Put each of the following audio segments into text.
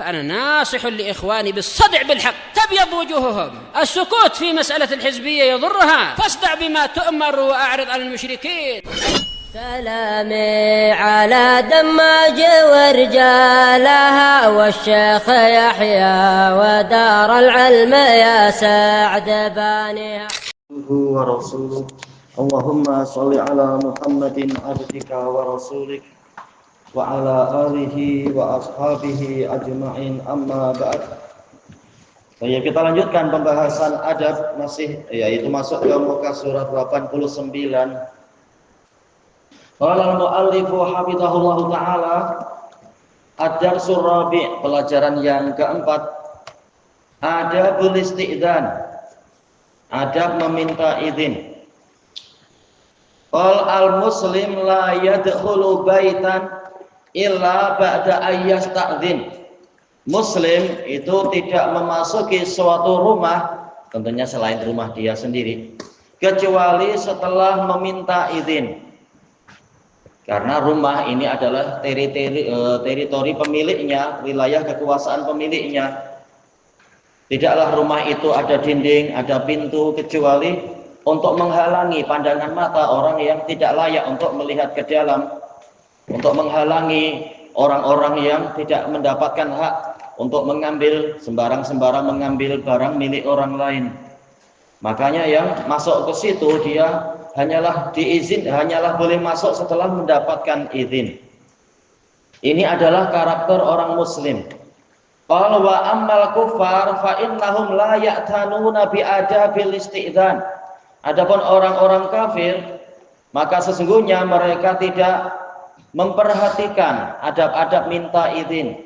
فأنا ناصح لإخواني بالصدع بالحق تبيض وجوههم. السكوت في مسألة الحزبية يضرها، فاصدع بما تؤمر وأعرض عن المشركين. سلامي على دماج ورجالها والشيخ يحيى ودار العلم يا سعد بانيها. ورسوله اللهم صل على محمد عبدك ورسولك وعلى آله وأصحابه أجمعين amma ba'd. Baik, kita lanjutkan pembahasan adab masih yaitu masuk ke muka surat 89. Qala al-mu'allifu hafizahullahu taala ad-darsul rabi', pelajaran yang keempat, adabul isti'dzan, adab meminta izin. Qal al-muslim la yadkhulu baitan illa ba'da ayyasta'dzin. Muslim itu tidak memasuki suatu rumah, tentunya selain rumah dia sendiri, kecuali setelah meminta izin. Karena rumah ini adalah teritori pemiliknya, wilayah kekuasaan pemiliknya. Tidaklah rumah itu ada dinding, ada pintu, kecuali untuk menghalangi pandangan mata orang yang tidak layak untuk melihat ke dalam, untuk menghalangi orang-orang yang tidak mendapatkan hak untuk mengambil sembarang-sembarang mengambil barang milik orang lain. Makanya yang masuk ke situ dia hanyalah boleh masuk setelah mendapatkan izin. Ini adalah karakter orang muslim. Qala wa ammal kuffar fa innahum la ya'tanuna bi adabil isti'dzan. Adapun orang-orang kafir, maka sesungguhnya mereka tidak memperhatikan adab-adab minta izin,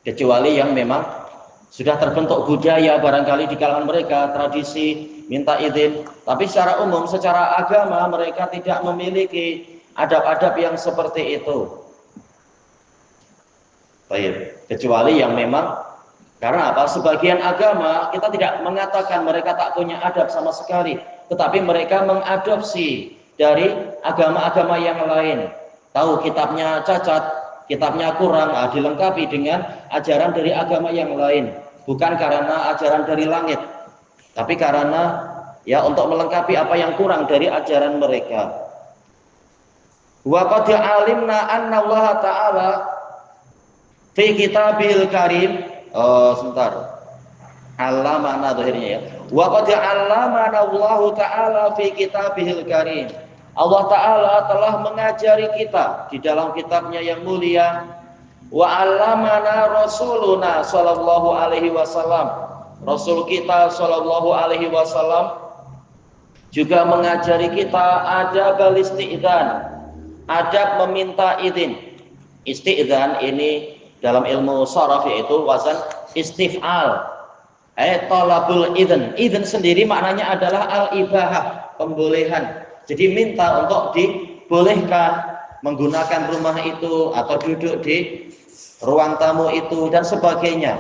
kecuali yang memang sudah terbentuk budaya barangkali di kalangan mereka, tradisi minta izin. Tapi secara umum, secara agama mereka tidak memiliki adab-adab yang seperti itu. Baik, kecuali yang memang, karena apa? Sebagian agama kita tidak mengatakan mereka tak punya adab sama sekali, tetapi mereka mengadopsi dari agama-agama yang lain. Tahu kitabnya cacat, kitabnya kurang, dilengkapi dengan ajaran dari agama yang lain, bukan karena ajaran dari langit, tapi karena ya untuk melengkapi apa yang kurang dari ajaran mereka. Wa qad alimna anna Allah Ta'ala fi kitabil karim, Allamana zahirnya ya. Wa qad allamana Allah Ta'ala fi kitabil karim. Allah Ta'ala telah mengajari kita di dalam kitabnya yang mulia. Wa allamana rasuluna sallallahu alaihi wasallam. Rasul kita sallallahu alaihi wasallam juga mengajari kita adab isti'dzan, adab meminta izin. Isti'dzan ini dalam ilmu sharaf yaitu wazan istif'al. Talabul idzn. Idzn sendiri maknanya adalah al-ibahah, pembolehan. Jadi minta untuk dibolehkan menggunakan rumah itu atau duduk di ruang tamu itu dan sebagainya.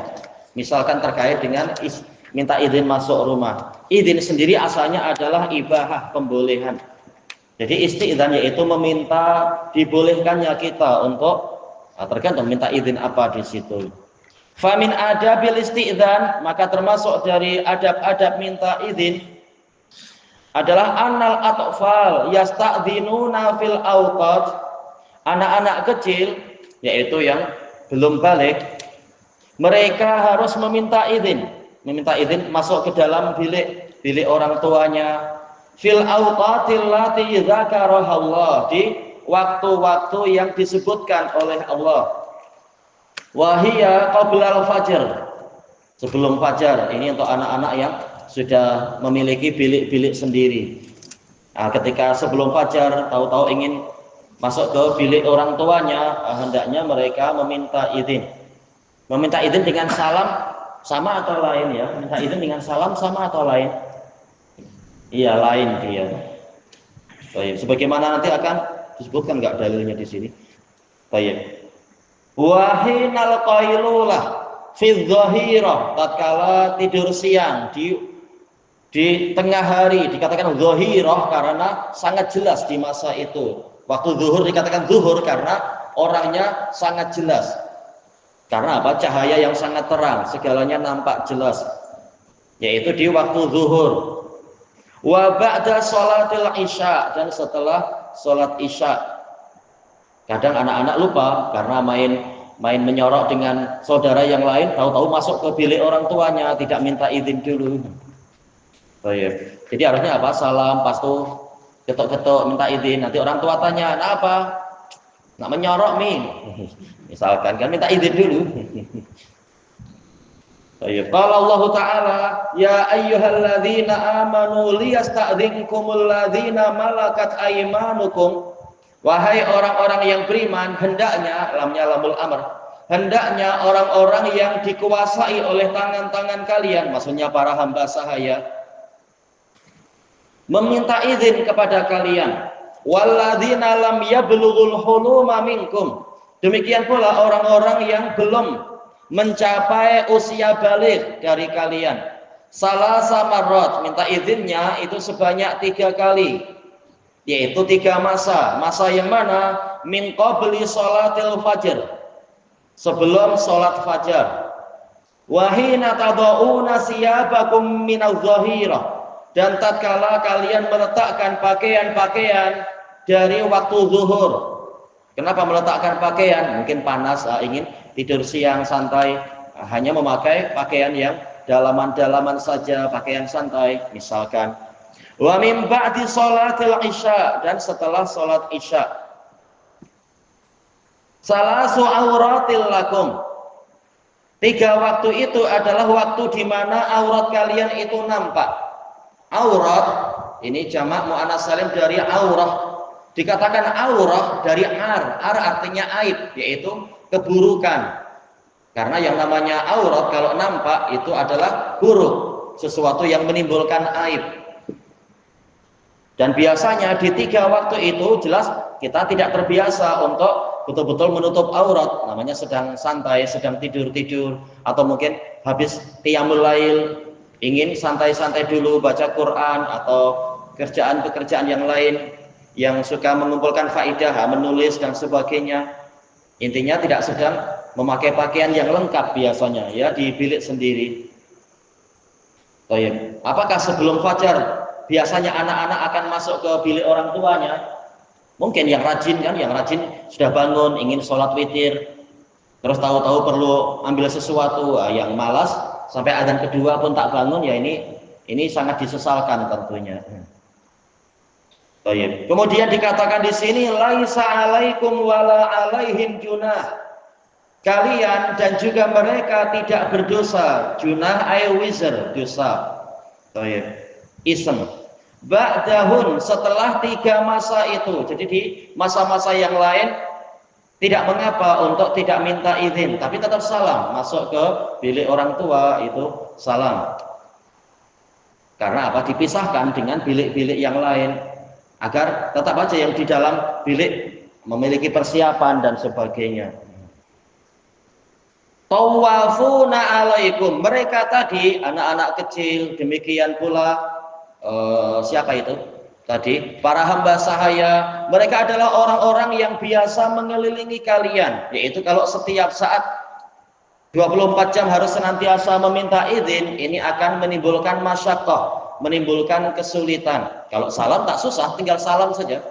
Misalkan terkait dengan minta izin masuk rumah. Izin sendiri asalnya adalah ibahah, pembolehan. Jadi isti'dzan yaitu meminta dibolehkannya kita untuk tergantung minta izin apa di situ. Famin adabil isti'dzan, maka termasuk dari adab-adab minta izin adalah annal atfal yasta'dzinuna fil awqat. Anak-anak kecil yaitu yang belum balik, mereka harus meminta izin masuk ke dalam bilik orang tuanya fil awqatil lati dzakaraha Allah, di waktu-waktu yang disebutkan oleh Allah. Wahia qablal fajr, sebelum fajar. Ini untuk anak-anak yang sudah memiliki bilik-bilik sendiri. Nah, ketika sebelum fajar tahu-tahu ingin masuk ke bilik orang tuanya, hendaknya mereka meminta izin. Meminta izin dengan salam sama atau lain ya? Minta izin dengan salam sama atau lain? Iya, lain dia. Baik, sebagaimana nanti akan disebutkan enggak dalilnya di sini. Baik. Wa hinal qailulah fi dhahirah, tatkala tidur siang di tengah hari dikatakan dhahirah karena sangat jelas di masa itu. Waktu zuhur dikatakan zuhur karena orangnya sangat jelas. Karena apa? Cahaya yang sangat terang, segalanya nampak jelas. Yaitu di waktu zuhur. Wa ba'da sholatil isya, dan setelah sholat isya. Kadang anak-anak lupa karena main menyorok dengan saudara yang lain, tahu-tahu masuk ke bilik orang tuanya, tidak minta izin dulu. Baik. Jadi harusnya apa? Salam, pas tuh ketok-ketok minta izin. Nanti orang tua tanya, "Nah apa? Nak menyorok min?" Misalkan kan minta izin dulu. Baik. Qala Allah Ta'ala, "Ya ayyuhalladzina amanu liyasta'dzinkumul ladzina malakat aymanukum." Wahai orang-orang yang beriman, hendaknya, lamnya lamul amr, hendaknya orang-orang yang dikuasai oleh tangan-tangan kalian, maksudnya para hamba sahaya, meminta izin kepada kalian. Walladzina lam yablughul huluma minkum. Demikian pula orang-orang yang belum mencapai usia baligh dari kalian. Salasa marrat, minta izinnya itu sebanyak 3 kali. Yaitu 3 masa. Masa yang mana? Min qabli sholatil fajr, sebelum sholat fajar. Wa hina tada'una siyabakum minadh dhahirah, dan tatkala kalian meletakkan pakaian-pakaian dari waktu zuhur. Kenapa meletakkan pakaian? Mungkin panas, ingin tidur siang santai, hanya memakai pakaian yang dalaman-dalaman saja, pakaian santai misalkan. Wa min ba'di sholatil isya, dan setelah sholat isya. Salasu auratil lakum, 3 waktu itu adalah waktu di mana aurat kalian itu nampak. Aurat ini jamak muannas salim dari aurah. Dikatakan aurah dari ar artinya aib, yaitu keburukan. Karena yang namanya aurat kalau nampak itu adalah buruk, sesuatu yang menimbulkan aib. Dan biasanya di 3 waktu itu jelas kita tidak terbiasa untuk betul-betul menutup aurat. Namanya sedang santai, sedang tidur-tidur, atau mungkin habis qiyamul lail, ingin santai-santai dulu baca Quran atau kerjaan-pekerjaan yang lain yang suka mengumpulkan faidah, menulis dan sebagainya. Intinya tidak sedang memakai pakaian yang lengkap biasanya, ya, di bilik sendiri. Baik. Apakah sebelum fajar biasanya anak-anak akan masuk ke bilik orang tuanya? Mungkin yang rajin kan, yang rajin sudah bangun ingin sholat witir, terus tahu-tahu perlu ambil sesuatu, yang malas sampai adzan kedua pun tak bangun, ya ini sangat disesalkan tentunya. Baik. Kemudian dikatakan di sini laisa alaikum wala alaihim junah. Kalian dan juga mereka tidak berdosa. Junah ay wizr, dosa. Baik. Ism. Ba'dahun, setelah 3 masa itu. Jadi di masa-masa yang lain tidak mengapa untuk tidak minta izin, tapi tetap salam. Masuk ke bilik orang tua itu salam. Karena apa? Dipisahkan dengan bilik-bilik yang lain, agar tetap aja yang di dalam bilik memiliki persiapan dan sebagainya. Tawafuna alaikum, mereka tadi anak-anak kecil, demikian pula siapa itu tadi? Para hamba sahaya, mereka adalah orang-orang yang biasa mengelilingi kalian, yaitu kalau setiap saat 24 jam harus senantiasa meminta izin, ini akan menimbulkan masyaqqah, menimbulkan kesulitan. Kalau salam tak susah, tinggal salam saja.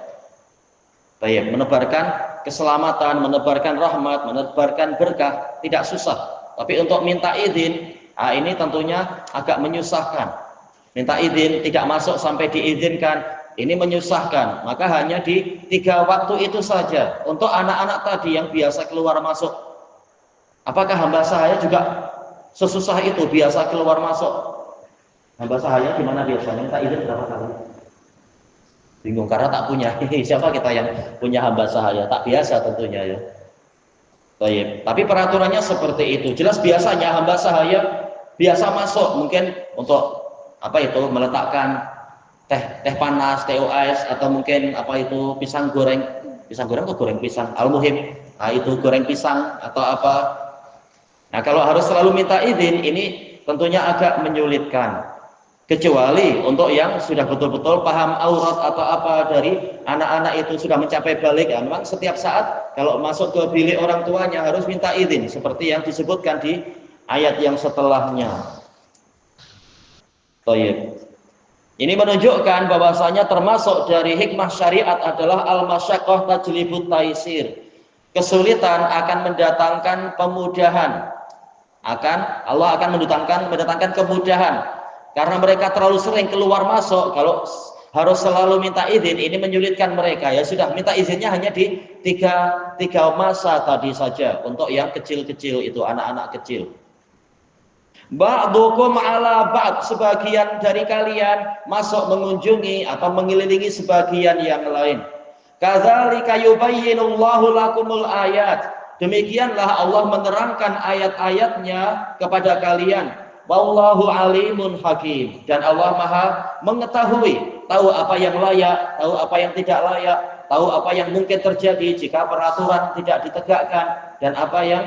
Baik, menebarkan keselamatan, menebarkan rahmat, menebarkan berkah, tidak susah. Tapi untuk minta izin, ini tentunya agak menyusahkan. Minta izin tidak masuk sampai diizinkan, ini menyusahkan. Maka hanya di 3 waktu itu saja. Untuk anak-anak tadi yang biasa keluar masuk, apakah hamba sahaya juga sesusah itu biasa keluar masuk? Hamba sahaya gimana biasanya? Minta izin berapa kali? Bingung karena tak punya. Siapa kita yang punya hamba sahaya? Tak biasa tentunya, ya. Baik. Tapi peraturannya seperti itu. Jelas biasanya hamba sahaya biasa masuk, mungkin untuk meletakkan teh panas, TOS, atau mungkin pisang goreng atau goreng pisang, al-muhim, itu goreng pisang atau apa. Nah, kalau harus selalu minta izin, ini tentunya agak menyulitkan. Kecuali untuk yang sudah betul-betul paham aurat atau apa dari anak-anak itu sudah mencapai balik, ya, memang setiap saat kalau masuk ke bilik orang tuanya harus minta izin seperti yang disebutkan di ayat yang setelahnya. Baik. Ini menunjukkan bahwasanya termasuk dari hikmah syariat adalah al-masyaqqah tajlibut taisir. Kesulitan akan mendatangkan pemudahan. Allah akan mendatangkan kemudahan. Karena mereka terlalu sering keluar masuk, kalau harus selalu minta izin, ini menyulitkan mereka. Ya sudah, minta izinnya hanya di tiga masa tadi saja. Untuk yang kecil-kecil itu, anak-anak kecil. Ba'dukum ala ba'd, sebagian dari kalian masuk mengunjungi atau mengelilingi sebagian yang lain. Kadzalika yubayyinullahu lakumul ayat. Demikianlah Allah menerangkan ayat-ayatnya kepada kalian. Wallahu alimun hakim, dan Allah Maha mengetahui, tahu apa yang layak, tahu apa yang tidak layak, tahu apa yang mungkin terjadi jika peraturan tidak ditegakkan dan apa yang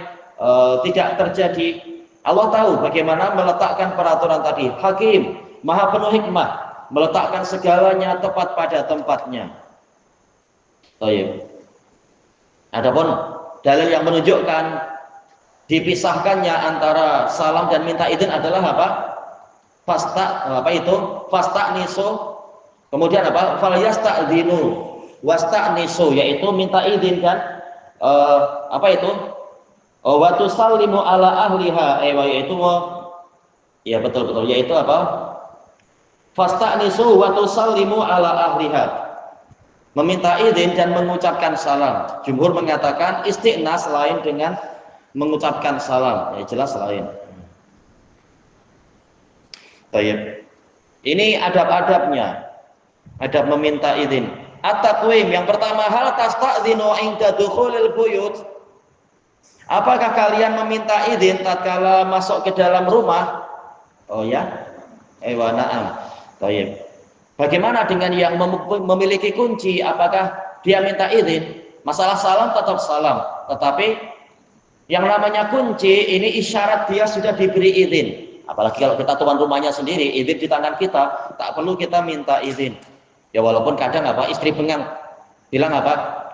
tidak terjadi. Allah tahu bagaimana meletakkan peraturan tadi. Hakim, Maha penuh hikmah, meletakkan segalanya tepat pada tempatnya. Baik. Adapun dalil yang menunjukkan dipisahkannya antara salam dan minta izin adalah apa? Fasta'nisu. Kemudian apa? Falyasta'dzinu wasta'nisu, yaitu minta izin dan apa itu? Wa tusallimu ala ahliha, yaitu ya betul, yaitu apa? Fasta'nisu wa tusallimu ala ahliha. Meminta izin dan mengucapkan salam. Jumhur mengatakan isti'nas lain dengan mengucapkan salam, ya jelas lain. Baik. Ini adab-adabnya. Adab meminta izin. At-taqwim, yang pertama, hal tasta'dzinu 'inda dukhulil buyut. Apakah kalian meminta izin tatkala masuk ke dalam rumah? Oh ya. Wa na'am. Baik. Bagaimana dengan yang memiliki kunci? Apakah dia minta izin? Masalah salam tetap salam, tetapi yang namanya kunci ini isyarat dia sudah diberi izin. Apalagi kalau kita tuan rumahnya sendiri, izin di tangan kita, tak perlu kita minta izin. Ya walaupun kadang istri pengang bilang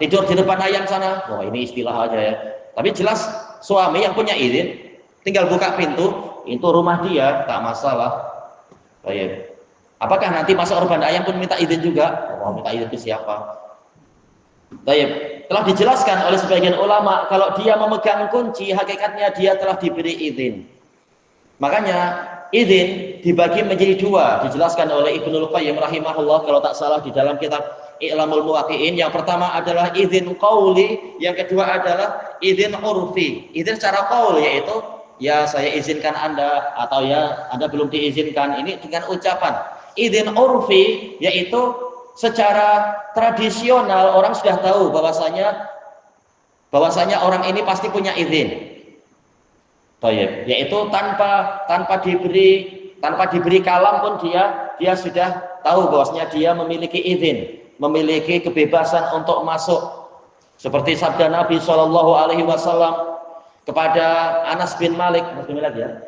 tidur di depan ayam sana. Wah, ini istilah aja ya. Tapi jelas suami yang punya izin, tinggal buka pintu, itu rumah dia, tak masalah. Baik. Apakah nanti masuk urban ayam pun minta izin juga? Oh, minta izin itu siapa? Baik. Telah dijelaskan oleh sebagian ulama, kalau dia memegang kunci, hakikatnya dia telah diberi izin. Makanya izin dibagi menjadi dua, dijelaskan oleh Ibnul Qayyim rahimahullah kalau tak salah di dalam kitab I'lamul Muwaqqi'in. Yang pertama adalah izin qauli, yang kedua adalah izin urfi. Izin secara qaul, yaitu ya saya izinkan Anda, atau ya Anda belum diizinkan, ini dengan ucapan. Izin urfi yaitu secara tradisional orang sudah tahu bahwasanya orang ini pasti punya izin. Baik, yaitu tanpa diberi kalam pun dia sudah tahu bahwasanya dia memiliki izin, memiliki kebebasan untuk masuk. Seperti sabda Nabi Shallallahu alaihi wasallam kepada Anas bin Malik, ya.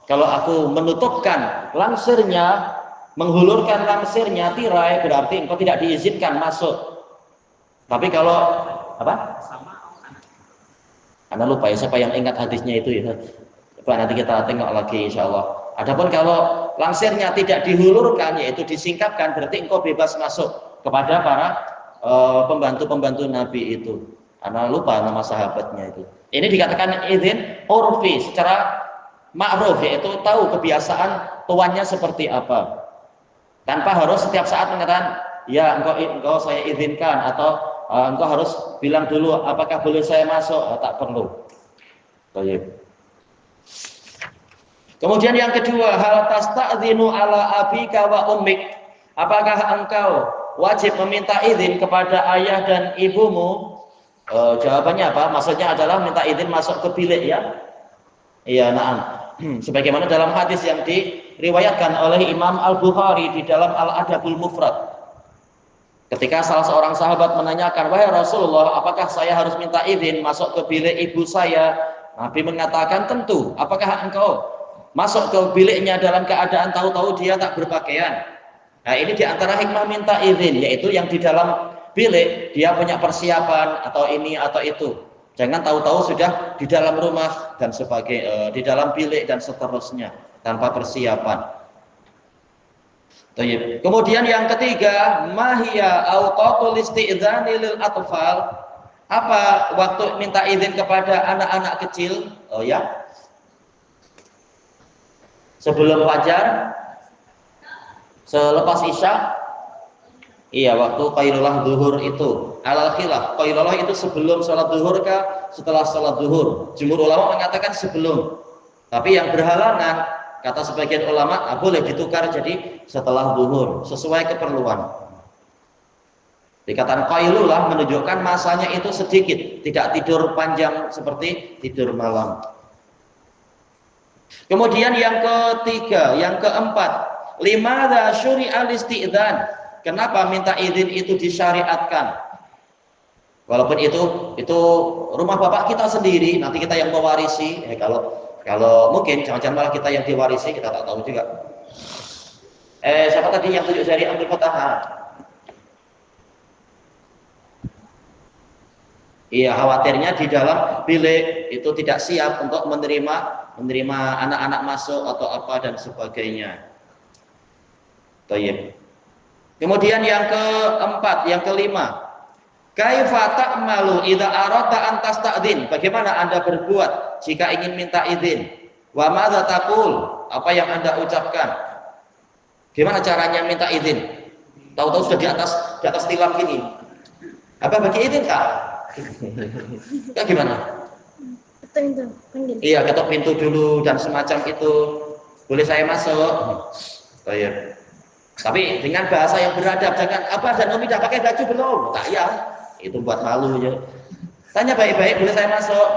Kalau aku menutupkan langsirnya, menghulurkan langsirnya tirai, berarti engkau tidak diizinkan masuk. Tapi kalau Anda lupa ya, siapa yang ingat hadisnya itu ya? Coba nanti kita tengok lagi insya Allah. Adapun kalau langsirnya tidak dihulurkan, yaitu disingkapkan, berarti engkau bebas masuk kepada para pembantu-pembantu Nabi itu. Anda lupa nama sahabatnya itu. Ini dikatakan izin urfi, secara ma'ruf, yaitu tahu kebiasaan tuannya seperti apa. Tanpa harus setiap saat mengatakan, ya engkau saya izinkan, atau engkau harus bilang dulu apakah boleh saya masuk. Tak perlu. Baik. Kemudian yang kedua, hal tasta'dzinu ala abika wa ummik. Apakah engkau wajib meminta izin kepada ayah dan ibumu? Jawabannya apa? Maksudnya adalah minta izin masuk ke bilik, ya. Iya, na'am. Sebagaimana dalam hadis yang diriwayatkan oleh Imam Al-Bukhari di dalam Al-Adabul Mufrad. Ketika salah seorang sahabat menanyakan, wahai Rasulullah, apakah saya harus minta izin masuk ke bilik ibu saya? Nabi mengatakan, tentu. Apakah engkau masuk ke biliknya dalam keadaan tahu-tahu dia tak berpakaian. Nah, ini diantara hikmah minta izin, yaitu yang di dalam bilik dia punya persiapan atau ini atau itu. Jangan tahu-tahu sudah di dalam rumah dan sebagai di dalam bilik dan seterusnya tanpa persiapan. Kemudian yang ketiga, mahia awqatul isti'dzani lil atfal. Apa waktu minta izin kepada anak-anak kecil? Oh ya. Sebelum fajar, selepas isya. Iya, waktu qailulah zuhur itu. Alal khilaf, qailulah itu sebelum sholat zuhur kah, setelah sholat zuhur? Jumhur ulama mengatakan sebelum. Tapi yang berhalangan, kata sebagian ulama, boleh ditukar jadi setelah zuhur, sesuai keperluan. Dikatakan qailulah menunjukkan masanya itu sedikit, tidak tidur panjang seperti tidur malam. Kemudian yang ketiga, yang keempat, limadza syuri'al isti'dzan. Kenapa minta izin itu disyariatkan? Walaupun itu rumah bapak kita sendiri, nanti kita yang mewarisi. Kalau mungkin jangan-jangan malah kita yang diwarisi, kita tak tahu juga. Siapa tadi yang tunjuk jari ambil Fatahah? Iya, khawatirnya di dalam bilik itu tidak siap untuk menerima anak-anak masuk atau apa dan sebagainya. Baik. Kemudian yang keempat, yang kelima, kaifa ta'malu idza aradta an tasta'dzin? Bagaimana Anda berbuat jika ingin minta izin? Wa madza taqul? Apa yang Anda ucapkan? Gimana caranya minta izin? Tahu-tahu sudah di atas tilam gini. Apa bagi izin, Kak? Kak gimana? Iya, ketok pintu dulu dan semacam itu. Boleh saya masuk? Baik. Tapi dengan bahasa yang beradab, jangan apa dan Umi dah pakai baju belum? Tak ya, itu buat malu ya. Tanya baik-baik, boleh saya masuk?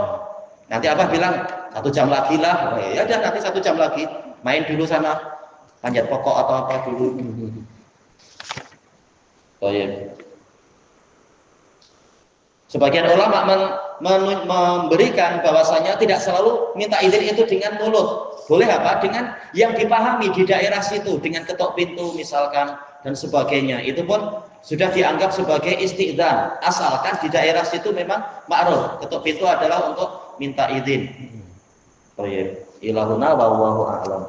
Nanti Abah bilang 1 jam lagi lah. Ya udah, nanti 1 jam lagi. Main dulu sana, panjat pokok atau apa dulu. Baik. Sebagian ulama memberikan bahwasanya tidak selalu minta izin itu dengan mulut. Boleh apa? Dengan yang dipahami di daerah situ, dengan ketok pintu misalkan dan sebagainya. Itu pun sudah dianggap sebagai isti'dzan, asalkan di daerah situ memang ma'ruf. Ketok pintu adalah untuk minta izin. Baik. Ilahuna wallahu a'lam.